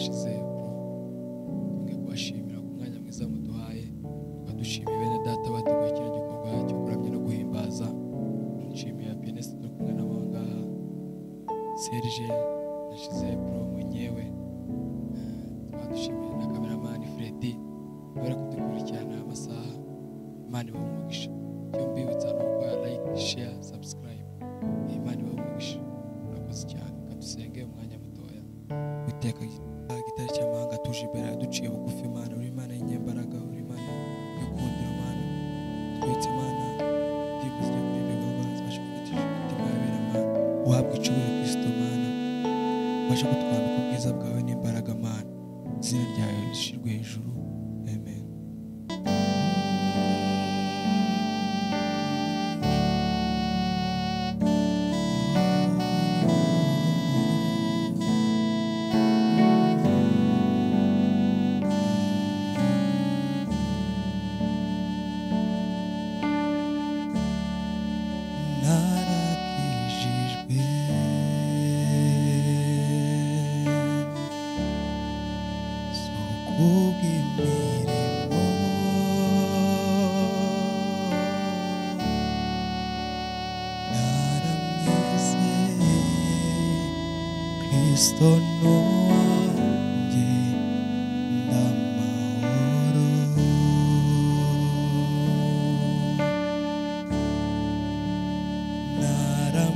Nshize tumwe kubashimira ku mwanya mwiza muduhaye tukadushimiye bene data bateguye kino gikorwa cyo kuramya no guhimbaza. Nshimiye Pianiste turi kumwe nabo ngaha, Serge Nshize Pro mwenyewe, tukadushimiye na cameraman Freddy bari kudukurikirana amasaha. Imana ibamugisha. Cyo mbibutsa no kwa like, share, subscribe. Imana ibamugisha. Urakoze cyane. Kadusenge umwanya mutoya. Witeka gitari cy'amahanga tuje imbere duciye bugufi. Imana uri Imana y'inyembaraga, uri Imana y'ukundiro. Imana twetse Imana ndibuze kuri bego baza bashukutisha umutima wabera Imana uhabwa icubure Kristo Imana basha kutwambika ubwiza bwawe n'imbaraga Imana. Izina ryawe rishirwe hejuru. Amen. Narakijijwe kubw'imirimo naramwizeye Kristo n'uwanjye ndamahoro.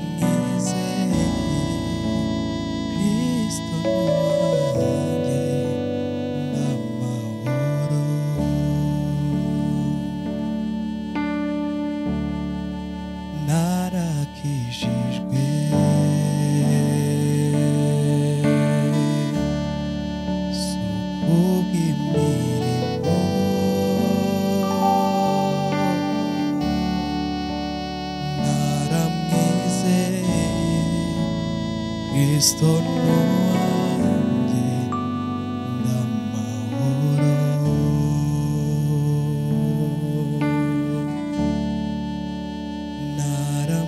Naramwizeye Kristo n'uwanjye ndamahoro. Narakijijwe kubw'imirimo naramwizeye Kristo n'uwanjye ndamahoro.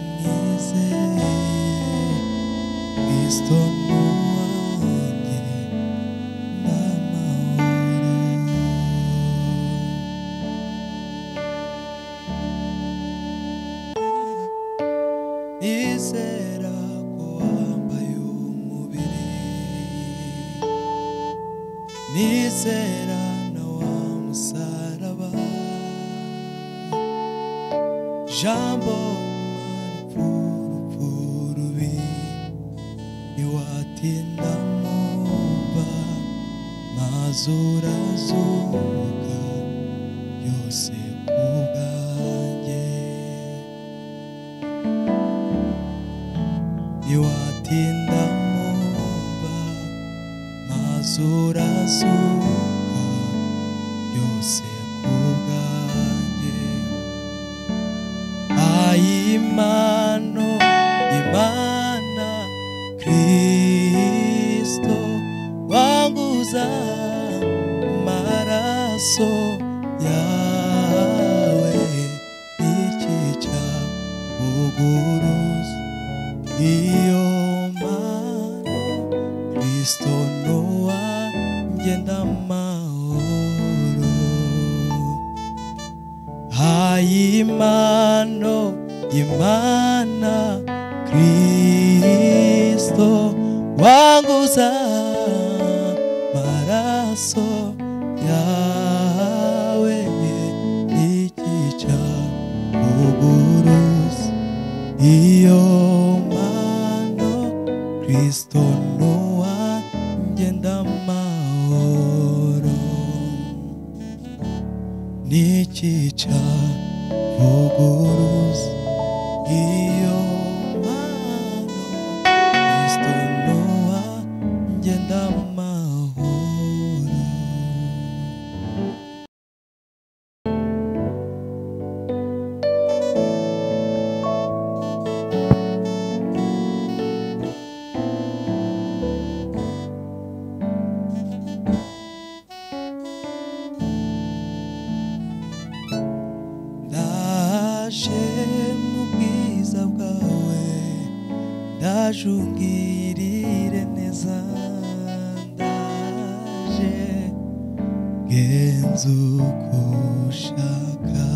Naramwizeye Kristo n'uwanjye nizera ko wambaye umubiri, nizera na wa musaraba, jambo urupfu rubi ntiwatinda mumva, maze urazuka byose kubwanjye. Ntiwatinda mumva, maze urazuka byose kubwanjye. Ayimano Imana Kristo wanguza amaraso yawe ikica uguruza. Iyo mano Kristo n'uwanjye ndamahoro. Ayimano Imana Kristo wanguza amaraso yawe ikica uguruza. Iyo mano Kristo n'uwanjye ndamahoro. Nikica uguruza. Iyo mano Kristo n'uwanjye ndamahoro. Ndaje mu bwiza bwawe, ndaje ungirire neza, ndaje genza uko ushaka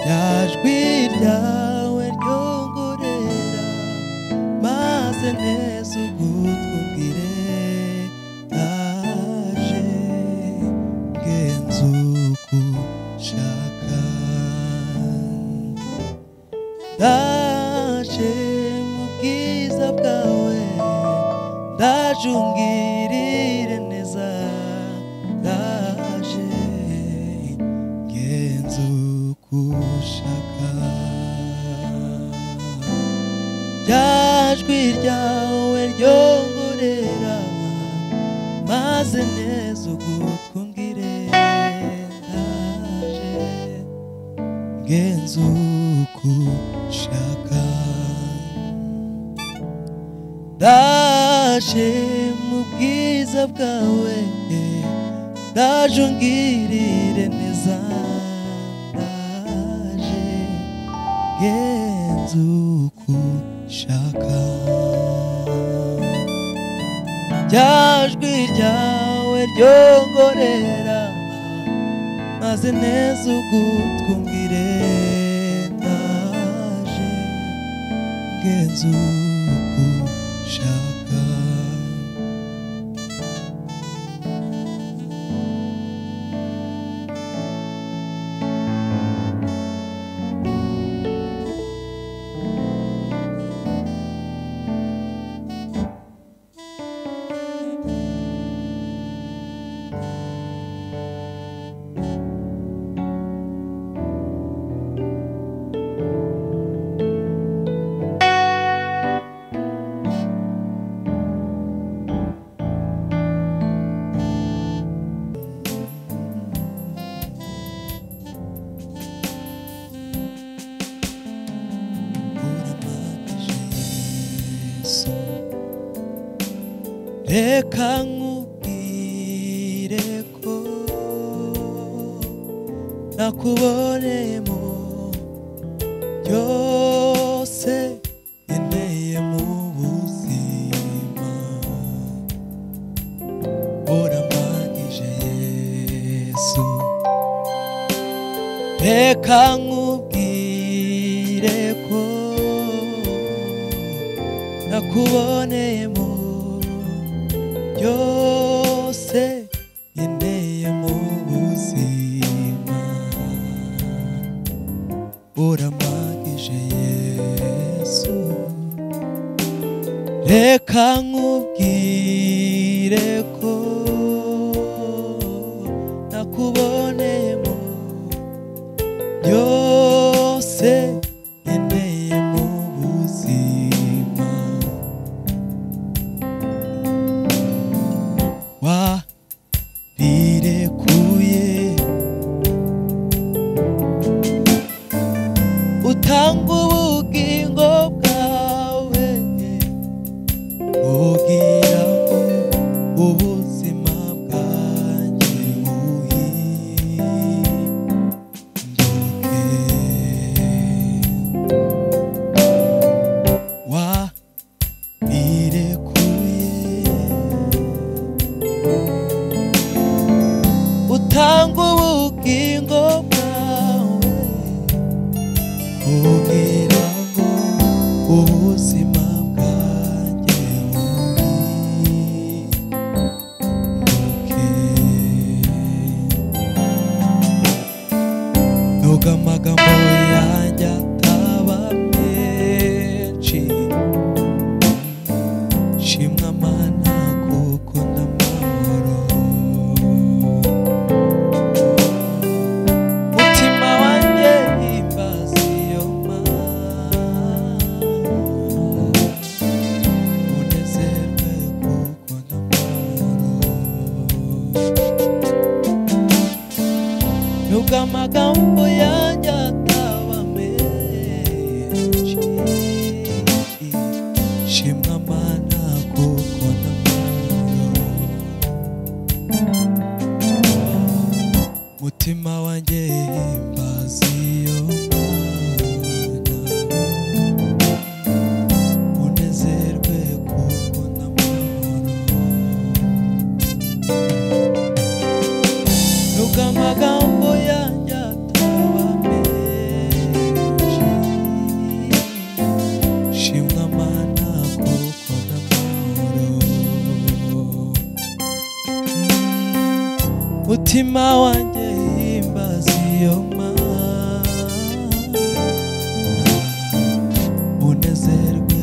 ryajwi ryawe ryongorera maze neza ugutwumvire ndaje genza uko ushaka ndaje mu bwiza bwawe ndaje ungirire neza ndaje genza uko ushaka ryajwi ryawe ryongorera maze neza ugutwumvire ndaje genza uko ushaka ndaje mu bwiza bwawe ndaje ungirire neza ndaje genza uko ushaka ryajwi ryawe ryongorera maze neza ugutwumvire ndaje genza uko ushaka reka nkubwire ko nakuboneyemo byose nkeneye mu buzima urampagije Yesu reka nkubwire ko nakuboneyemo byose nkeneye mu buzima urampagije Yesu reka nkubwire ko nakuboneyemo byose nkeneye mu buzima warirekuye utanga ubugingo bwawe kugira ngo ubuzima bwanjye buhinduke warirekuye utanga ubugingo bwawe kugira ngo ubuzima bwanjye buhinduke nubwo amagambo yanjye ataba menshi shimwa Mana kuko ndamahoro mutima wanjye himbaza iyo Mana unezerwe kuko ndamahoro nubwo amagambo yanjye ataba menshi shimwa Mana kuko ndamahoro mutima wanjye himbaza iyo Mana unezerwe kuko ndamahoro mutima wanjye himbaza iyo Mana unezerwe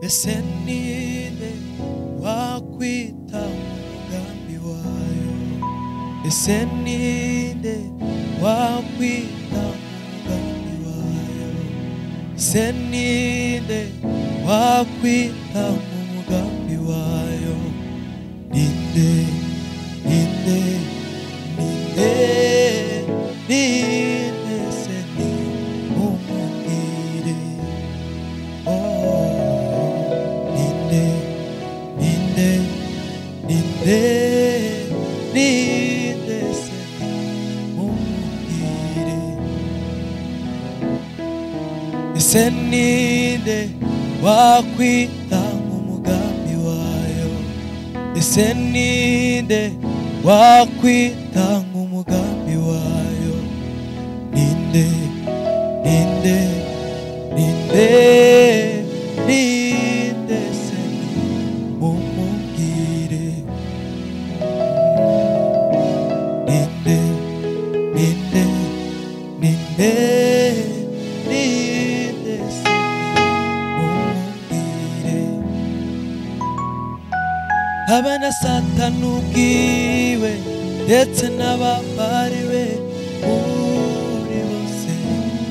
ese ninde wakwita umugambi wayo ese ninde wakwita umugambi wayo ese ninde wakwita umugambi wayo ninde ninde ninde ninde se ni umubwire ninde ninde ninde ninde se umubwire ese ninde wakwita umugambi wayo ese ninde wakwita umugambi wayo ninde ninde ninde ninde se umubwire ninde ninde ninde ninde se umubwire abana Satani ubwiwe ndetse n'abambari be muri bose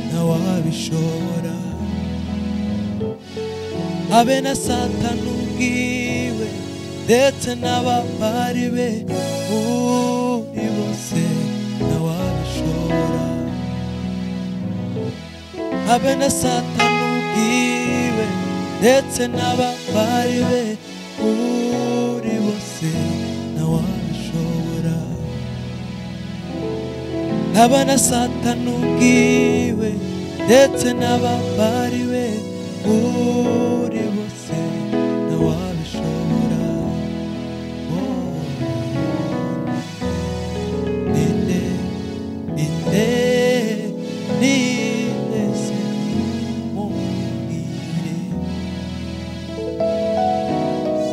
ntawabishobora abe na Satani ubwiwe ndetse n'abambari be muri bose ntawabishobora abe na Satani ubwiwe ndetse n'abambari be muri bose ntawabishobora abe na Satani ubwiwe ndetse n'abambari be muri bose ntawabishobora ninde ninde ninde se umubwire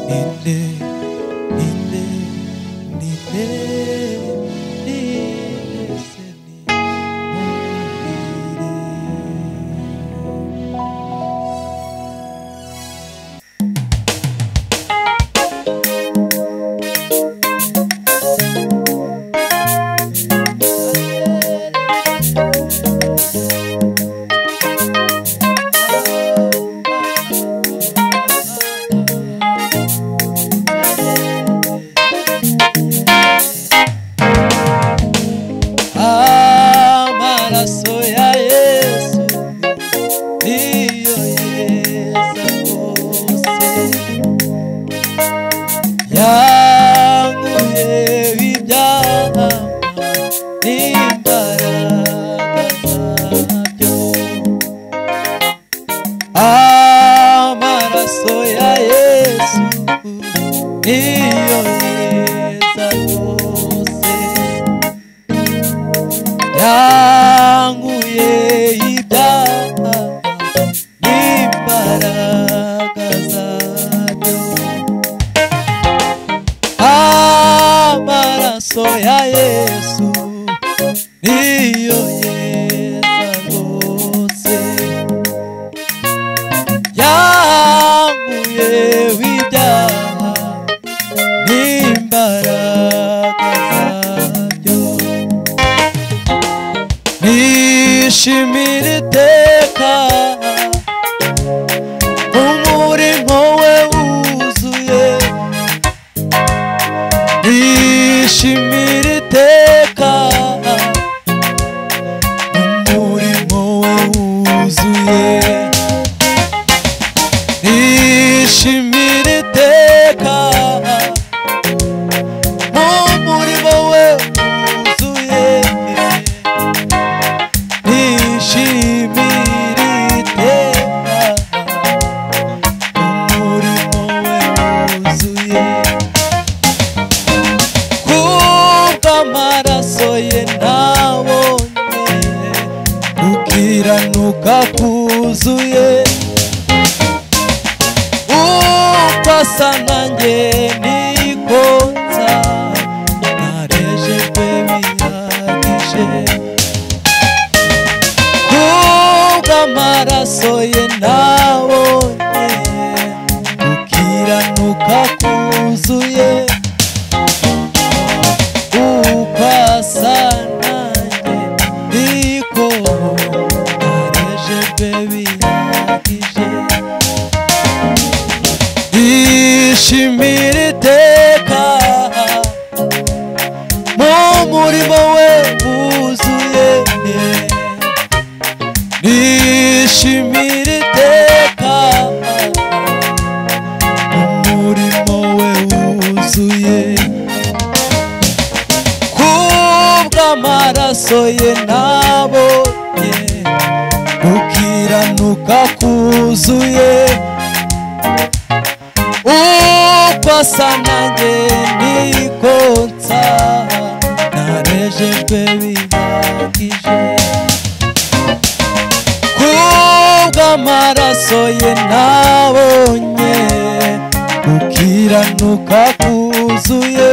ninde ninde ninde ninde se ni umubwire amaraso ya Yesu niyo yeza rwose yankuye ibyaha n'imbaraga zabyo amaraso ya Yesu niyo yeza rwose yankuye ibyaha n'imbaraga zabyo amaraso ya Yesu niyo yeza rwose yankuye ibyaha n'imbaraga zabyo nishimira iteka umurimo we wuzuye nishimira iteka umurimo we wuzuye nishimira iteka umurimo we wuzuye nishimira iteka umurimo we wuzuye kubw'amaraso ye nabonye gukiranuka kuzuye upasa nanjye nikonza narejejwe bihagije kubw'amaraso ye nabonye gukiranuka kuzuye upasa nanjye niko narejejwe bihagije ishimira iteka mu murimo we wuzuye ishimira iteka mu murimo we wuzuye kubw'amaraso ye nabonye gukiranuka kuzuye upasa nanjye nikonsa narejejwe bihagije kubw'amaraso ye nabonye gukiranuka kuzuye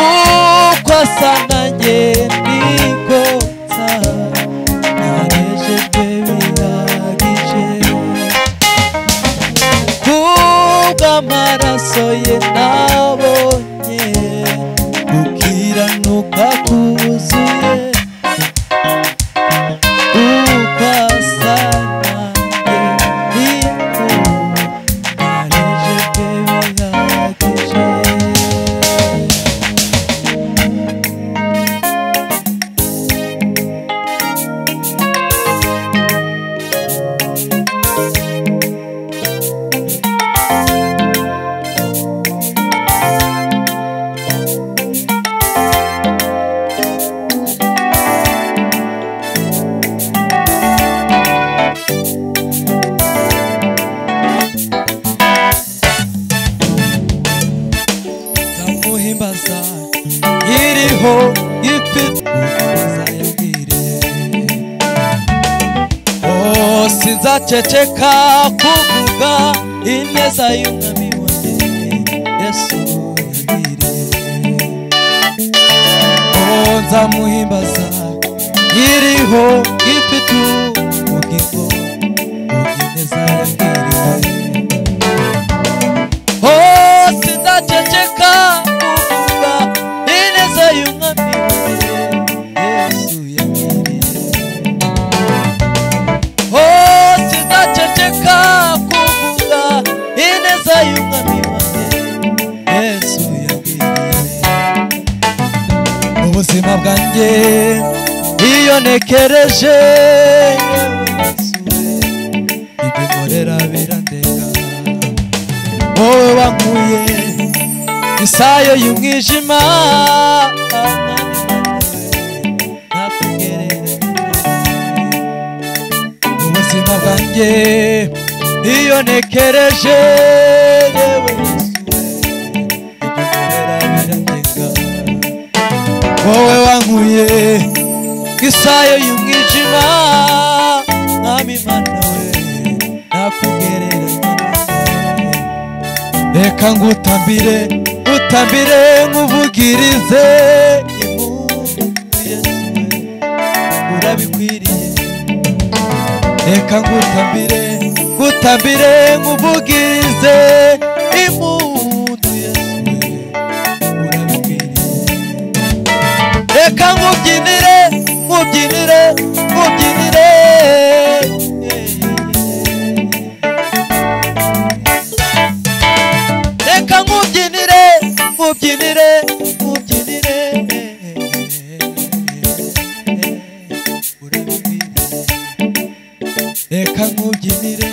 upasa nanjye nikonsa narejejwe bihagije kubw'amaraso ye nabonye gukiranuka kuzuye upasa nanjye niko narejejwe bihagije Nzamuhimbaza iriho EP5 sinzaceceka kuvuga ineza y'umwami wanjye Yesu yagiriye nzamuhimbaza iriho EP5 ubugingo ineza yagiriye sinzaceceka kuvuga ineza y'umwami wanjye Yesu yagiriye sinzaceceka kuvuga ineza y'umwami wanjye Yesu yagiriye ubuzima bwanjye iyo ntekereje Yesu ibyo nkorera birandenga wowe wankuye isayo y'umwijima ubuzima bwanjye iyo ntekereje yewe Yesu ibyo nkorera birandenga wowe wankuye isayo y'umwijima mwami Mana we nakugereranya reka ngutambire utambire nkuvugirize impundu Yesu urabikwiriye reka ngutambire nkuvugirize impundu Yesu urabikwiriye reka ngubyinire reka ngubyinire reka ngubyinire